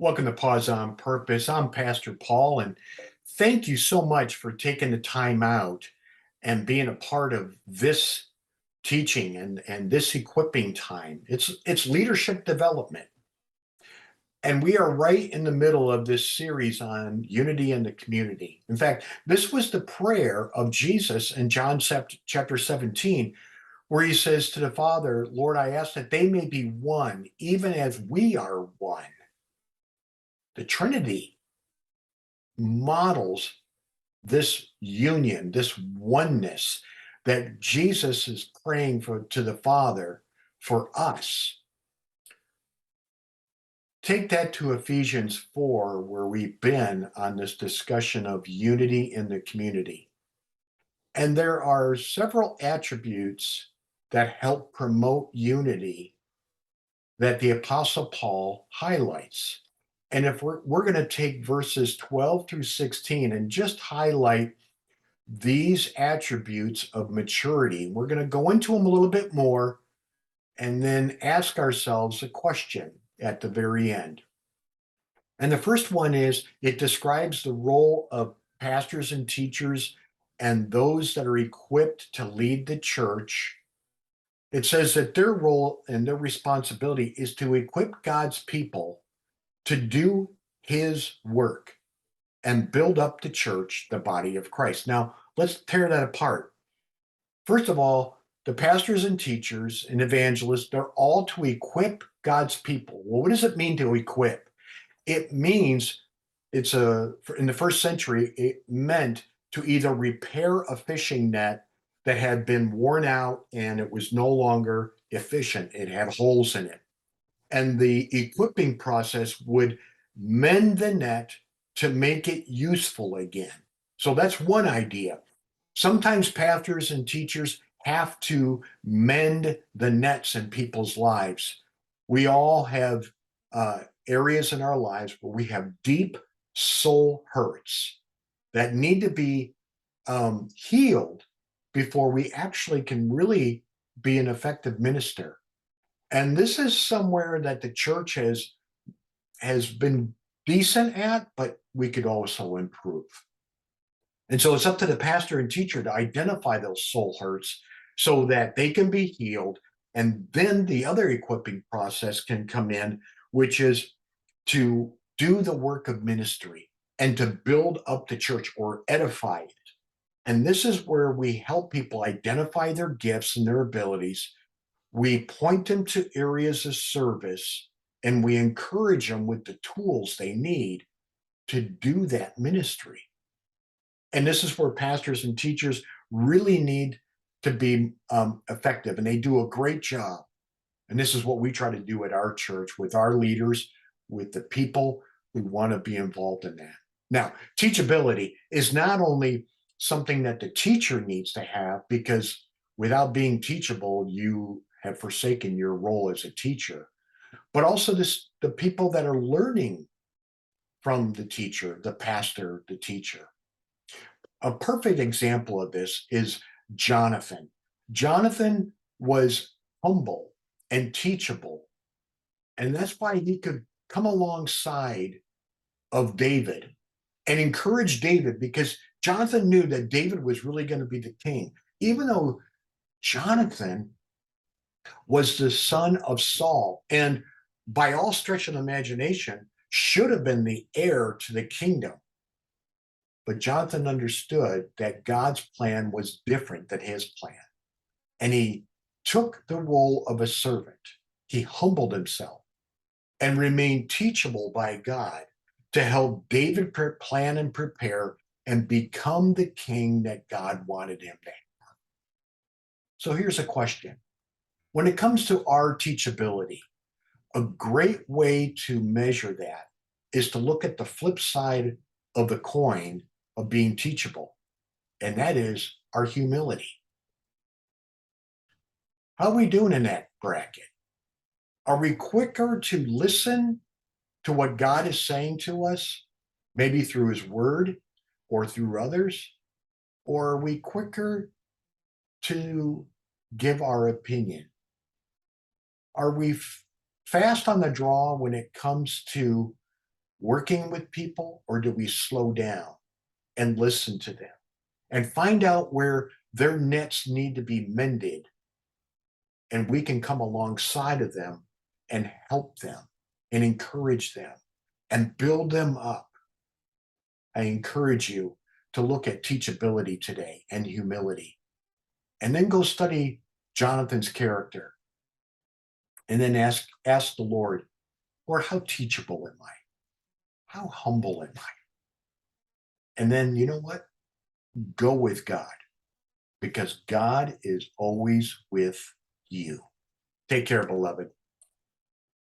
Welcome to Pause on Purpose. I'm Pastor Paul, and thank you so much for taking the time out and being a part of this teaching and this equipping time. It's leadership development. And we are right in the middle of this series on unity in the community. In fact, this was the prayer of Jesus in John chapter 17, where he says to the Father, Lord, I ask that they may be one, even as we are one. The Trinity models this union, this oneness that Jesus is praying for to the Father for us. Take that to Ephesians 4, where we've been on this discussion of unity in the community. And there are several attributes that help promote unity that the Apostle Paul highlights. And if we're going to take verses 12 through 16 and just highlight these attributes of maturity, we're going to go into them a little bit more and then ask ourselves a question at the very end. And the first one is it describes the role of pastors and teachers and those that are equipped to lead the church. It says that their role and their responsibility is to equip God's people to do his work and build up the church, the body of Christ. Now, let's tear that apart. First of all, the pastors and teachers and evangelists, they're all to equip God's people. Well, what does it mean to equip? It means in the first century, it meant to either repair a fishing net that had been worn out and it was no longer efficient. It had holes in it. And the equipping process would mend the net to make it useful again. So that's one idea. Sometimes pastors and teachers have to mend the nets in people's lives. We all have areas in our lives where we have deep soul hurts that need to be healed before we actually can really be an effective minister. And this is somewhere that the church has been decent at, but we could also improve. And so it's up to the pastor and teacher to identify those soul hurts so that they can be healed. And then the other equipping process can come in, which is to do the work of ministry and to build up the church or edify it. And this is where we help people identify their gifts and their abilities. We point them to areas of service and we encourage them with the tools they need to do that ministry. And this is where pastors and teachers really need to be effective, and they do a great job. And this is what we try to do at our church with our leaders, with the people who want to be involved in that. Now, teachability is not only something that the teacher needs to have, because without being teachable, you have forsaken your role as a teacher, but also the people that are learning from the teacher, the pastor, the teacher. A perfect example of this is Jonathan. Jonathan was humble and teachable, and that's why he could come alongside of David and encourage David, because Jonathan knew that David was really going to be the king. Even though Jonathan was the son of Saul, and by all stretch of imagination, should have been the heir to the kingdom. But Jonathan understood that God's plan was different than his plan. And he took the role of a servant. He humbled himself and remained teachable by God to help David plan and prepare and become the king that God wanted him to have. So here's a question. When it comes to our teachability, a great way to measure that is to look at the flip side of the coin of being teachable, and that is our humility. How are we doing in that bracket? Are we quicker to listen to what God is saying to us, maybe through his word or through others? Or are we quicker to give our opinion? Are we fast on the draw when it comes to working with people, or do we slow down and listen to them and find out where their nets need to be mended, and we can come alongside of them and help them and encourage them and build them up? I encourage you to look at teachability today and humility, and then go study Jonathan's character, and then ask the Lord, Lord, how teachable am I? How humble am I? And then, you know what? Go with God, because God is always with you. Take care, beloved.